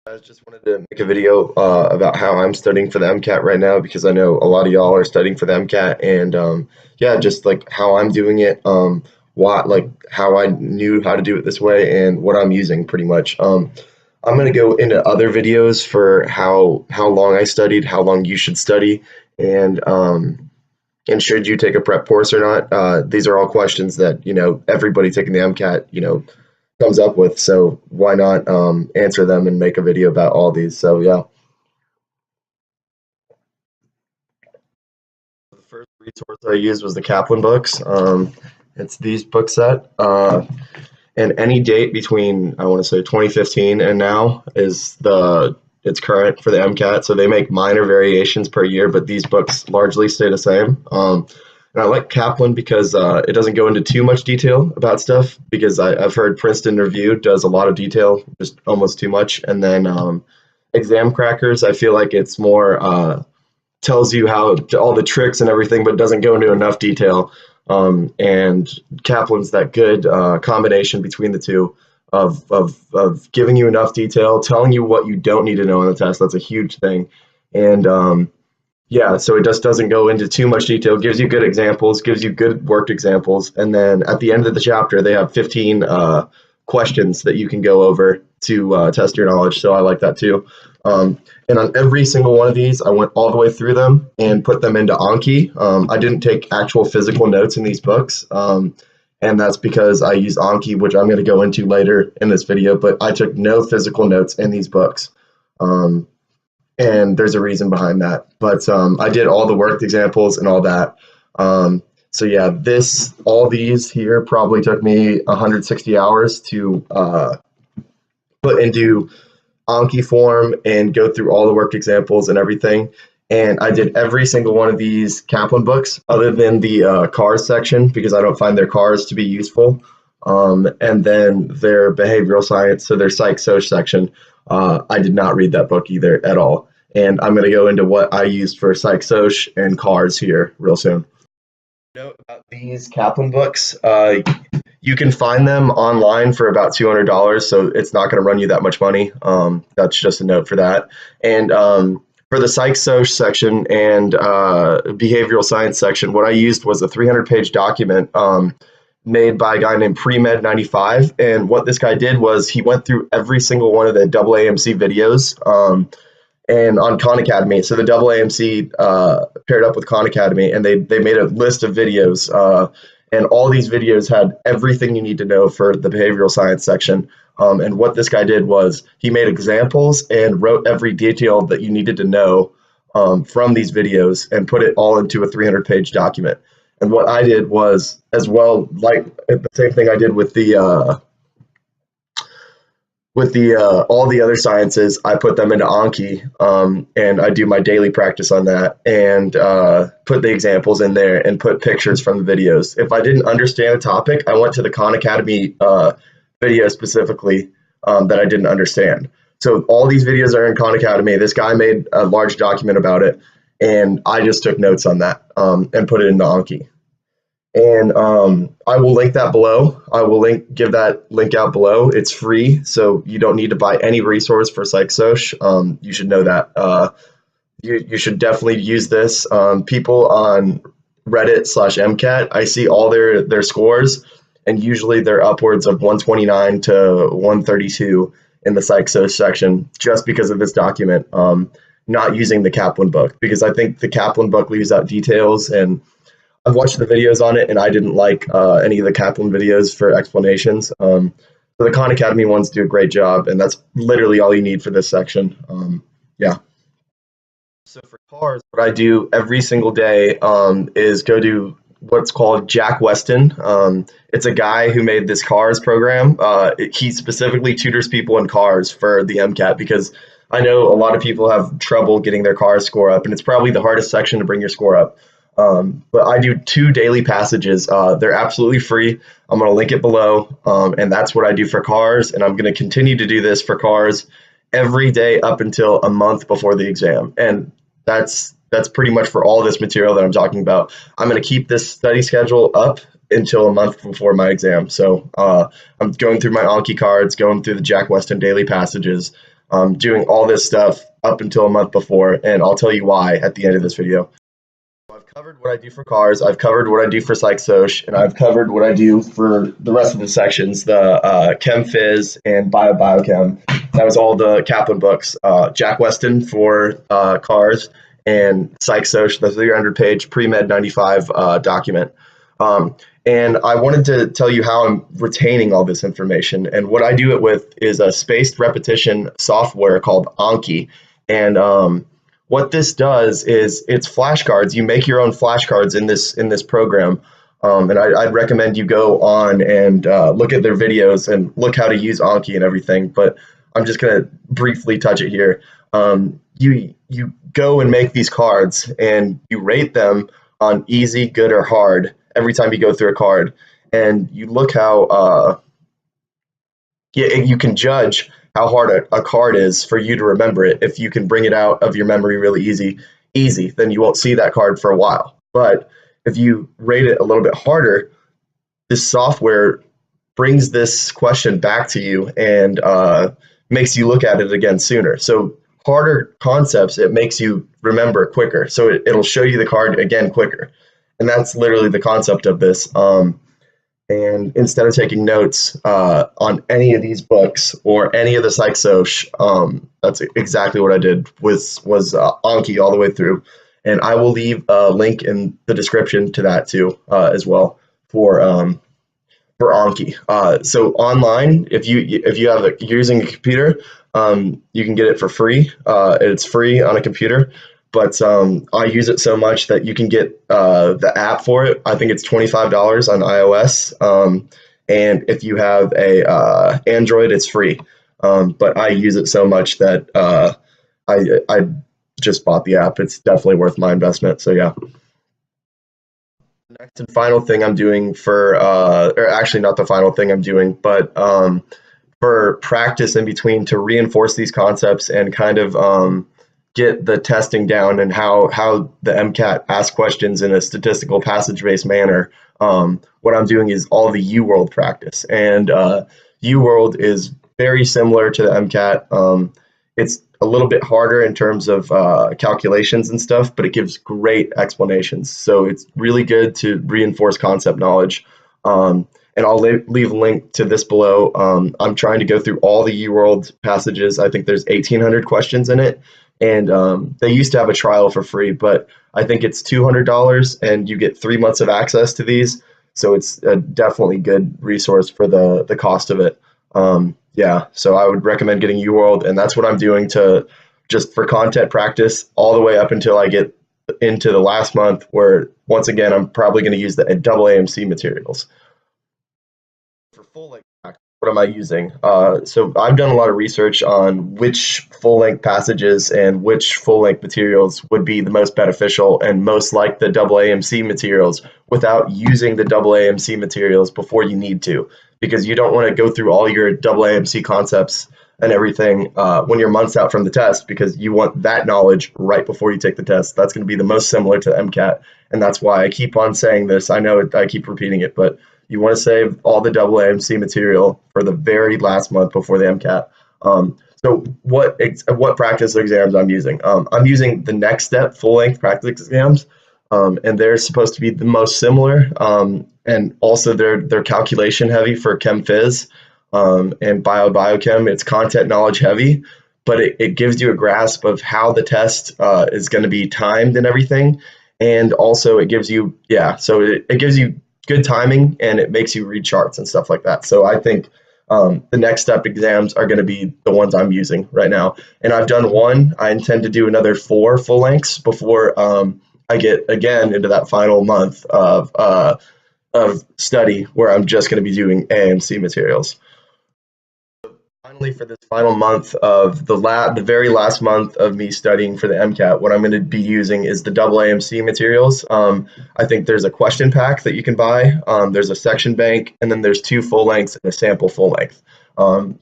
I just wanted to make a video about how I'm studying for the MCAT right now because I know a lot of y'all are studying for the MCAT and yeah, just like how I'm doing it, how I knew how to do it this way and what I'm using pretty much. I'm gonna go into other videos for how long I studied, how long you should study, and um, and should you take a prep course or not. These are all questions that everybody taking the MCAT comes up with. So why not answer them and make a video about all these? So yeah, the first resource I used was the Kaplan books. It's these book set, and any date between I want to say 2015 and now is the it's current for the MCAT. So they make minor variations per year, but these books largely stay the same. And I like Kaplan because it doesn't go into too much detail about stuff because I've heard Princeton Review does a lot of detail, just almost too much. And then Exam Crackers, I feel like it's more tells you how all the tricks and everything, but doesn't go into enough detail. And Kaplan's that good combination between the two of giving you enough detail, telling you what you don't need to know on the test. That's a huge thing. And yeah, so it just doesn't go into too much detail, gives you good examples, gives you good worked examples. And then at the end of the chapter, they have 15 questions that you can go over to test your knowledge. So I like that too. And on every single one of these, I went all the way through them and put them into Anki. I didn't take actual physical notes in these books. And that's because I use Anki, which I'm going to go into later in this video, but I took no physical notes in these books. And there's a reason behind that. But I did all the worked examples and all that. So yeah, all these here probably took me 160 hours to put into Anki form and go through all the worked examples and everything. And I did every single one of these Kaplan books other than the cars section because I don't find their cars to be useful. And then their behavioral science, so their psych-soc section, I did not read that book either at all. And I'm going to go into what I used for psych-soc and cars here real soon. Note about these Kaplan books, you can find them online for about $200, so it's not going to run you that much money. That's just a note for that. And for the psych-soc section and behavioral science section, what I used was a 300-page document made by a guy named Premed 95. And what this guy did was he went through every single one of the AAMC videos and on Khan Academy. So the AAMC paired up with Khan Academy, and they made a list of videos. And all these videos had everything you need to know for the behavioral science section. And what this guy did was he made examples and wrote every detail that you needed to know from these videos and put it all into a 300-page document. And what I did was, as well, like the same thing I did with the all the other sciences, I put them into Anki, and I do my daily practice on that and put the examples in there and put pictures from the videos. If I didn't understand a topic, I went to the Khan Academy video specifically that I didn't understand. So all these videos are in Khan Academy. This guy made a large document about it, and I just took notes on that and put it into Anki. And I will link that below. I will give that link out below. It's free, so you don't need to buy any resource for psych-soc. You should know that. You should definitely use this. People on Reddit/MCAT, I see all their scores, and usually they're upwards of 129 to 132 in the psych-soc section just because of this document. Not using the Kaplan book because I think the Kaplan book leaves out details, and I've watched the videos on it, and I didn't like any of the Kaplan videos for explanations. So the Khan Academy ones do a great job, and that's literally all you need for this section. Yeah. So for cars, what I do every single day is go to what's called Jack Westin. It's a guy who made this cars program. He specifically tutors people in cars for the MCAT because I know a lot of people have trouble getting their cars score up, and it's probably the hardest section to bring your score up. But I do 2 daily passages. They're absolutely free. I'm going to link it below. And that's what I do for cars. And I'm going to continue to do this for cars every day up until a month before the exam. And that's pretty much for all this material that I'm talking about. I'm going to keep this study schedule up until a month before my exam. So I'm going through my Anki cards, going through the Jack Westin daily passages. doing all this stuff up until a month before, and I'll tell you why at the end of this video. I've covered what I do for cars, I've covered what I do for psych soc, and I've covered what I do for the rest of the sections, the chem phys and biochem. That was all the Kaplan books. Jack Westin for cars, and psych soc, the 300-page pre-med 95 document. And I wanted to tell you how I'm retaining all this information. And what I do it with is a spaced repetition software called Anki. And what this does is it's flashcards. You make your own flashcards in this program. And I'd recommend you go on and look at their videos and look how to use Anki and everything. But I'm just going to briefly touch it here. You go and make these cards and you rate them on easy, good, or hard every time you go through a card, and you look how you can judge how hard a card is for you to remember it. If you can bring it out of your memory really easy, then you won't see that card for a while. But if you rate it a little bit harder, this software brings this question back to you and makes you look at it again sooner. So harder concepts, it makes you remember quicker. So it'll show you the card again quicker. And that's literally the concept of this. And instead of taking notes on any of these books or any of the psych soc, that's exactly what I did was Anki all the way through. And I will leave a link in the description to that too as well for Anki. So online, if you're using a computer, you can get it for free. It's free on a computer. But I use it so much that you can get the app for it. I think it's $25 on iOS. And if you have a Android, it's free. But I use it so much that I just bought the app. It's definitely worth my investment. So yeah. The next and final thing I'm doing or actually not the final thing I'm doing, but for practice in between to reinforce these concepts and kind of get the testing down and how the MCAT asks questions in a statistical passage-based manner. What I'm doing is all the UWorld practice, and UWorld is very similar to the MCAT. It's a little bit harder in terms of calculations and stuff, but it gives great explanations. So it's really good to reinforce concept knowledge. And I'll leave a link to this below. I'm trying to go through all the UWorld passages. I think there's 1,800 questions in it. And they used to have a trial for free, but I think it's $200 and you get 3 months of access to these. So it's a definitely good resource for the cost of it. Yeah, so I would recommend getting UWorld, and that's what I'm doing just for content practice all the way up until I get into the last month, where once again, I'm probably going to use the AAMC materials. For full-length practice, what am I using? So I've done a lot of research on which full-length passages and which full-length materials would be the most beneficial and most like the AAMC materials without using the AAMC materials before you need to, because you don't want to go through all your AAMC concepts and everything when you're months out from the test, because you want that knowledge right before you take the test. That's going to be the most similar to the MCAT, and that's why I keep on saying this. I know I keep repeating it, but you want to save all the AAMC material for the very last month before the MCAT. So what practice exams I'm using? I'm using the NextStep full-length practice exams, and they're supposed to be the most similar, and also they're calculation heavy for chem phys and biochem. It's content knowledge heavy, but it gives you a grasp of how the test is going to be timed and everything, and also it gives you it gives you good timing, and it makes you read charts and stuff like that. So I think the NextStep exams are going to be the ones I'm using right now. And I've done one. I intend to do another 4 full lengths before I get again into that final month of study where I'm just going to be doing AAMC materials. Finally, for this final month of the very last month of me studying for the MCAT, what I'm going to be using is the AAMC materials. I think there's a question pack that you can buy. There's a section bank, and then there's 2 full lengths and a sample full length.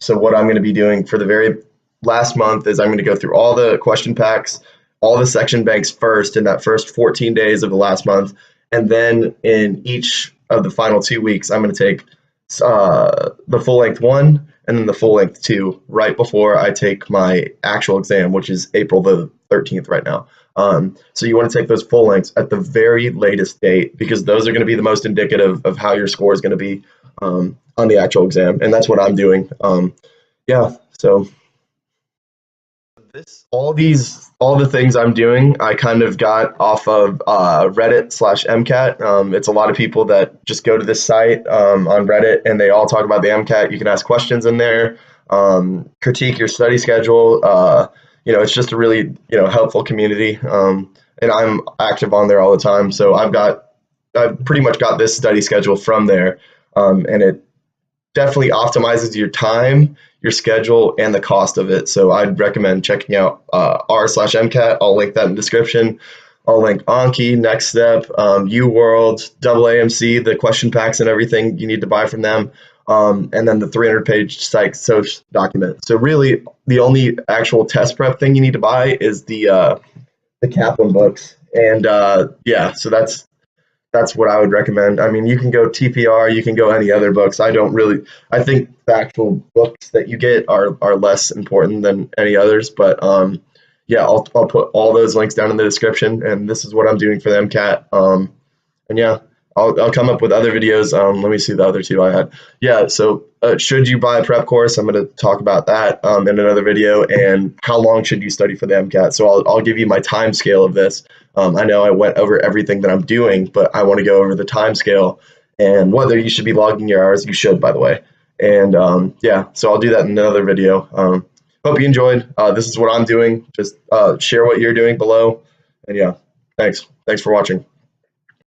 So what I'm going to be doing for the very last month is I'm going to go through all the question packs, all the section banks first in that first 14 days of the last month, and then in each of the final 2 weeks, I'm going to take the full length one, and then the full length too, right before I take my actual exam, which is April the 13th right now. So you want to take those full lengths at the very latest date, because those are going to be the most indicative of how your score is going to be on the actual exam, and that's what I'm doing. Yeah, so all the things I'm doing, I kind of got off of Reddit/MCAT. It's a lot of people that just go to this site on Reddit, and they all talk about the MCAT. You can ask questions in there, critique your study schedule. It's just a really helpful community, and I'm active on there all the time. So I've pretty much got this study schedule from there, and it definitely optimizes your time, your schedule, and the cost of it. So I'd recommend checking out r/MCAT. I'll link that in the description. I'll link Anki, NextStep, UWorld, AAMC, the question packs and everything you need to buy from them, and then the 300-page psych-soc document. So really, the only actual test prep thing you need to buy is the Kaplan books. And so that's what I would recommend. I mean, you can go TPR, you can go any other books. I think the actual books that you get are less important than any others. But I'll put all those links down in the description. And this is what I'm doing for the MCAT. And yeah, I'll come up with other videos. Let me see the other two I had. Yeah, so should you buy a prep course? I'm going to talk about that in another video. And how long should you study for the MCAT? So I'll give you my time scale of this. I know I went over everything that I'm doing, but I want to go over the time scale and whether you should be logging your hours. You should, by the way. And so I'll do that in another video. Hope you enjoyed. This is what I'm doing. Just share what you're doing below. And yeah, thanks for watching.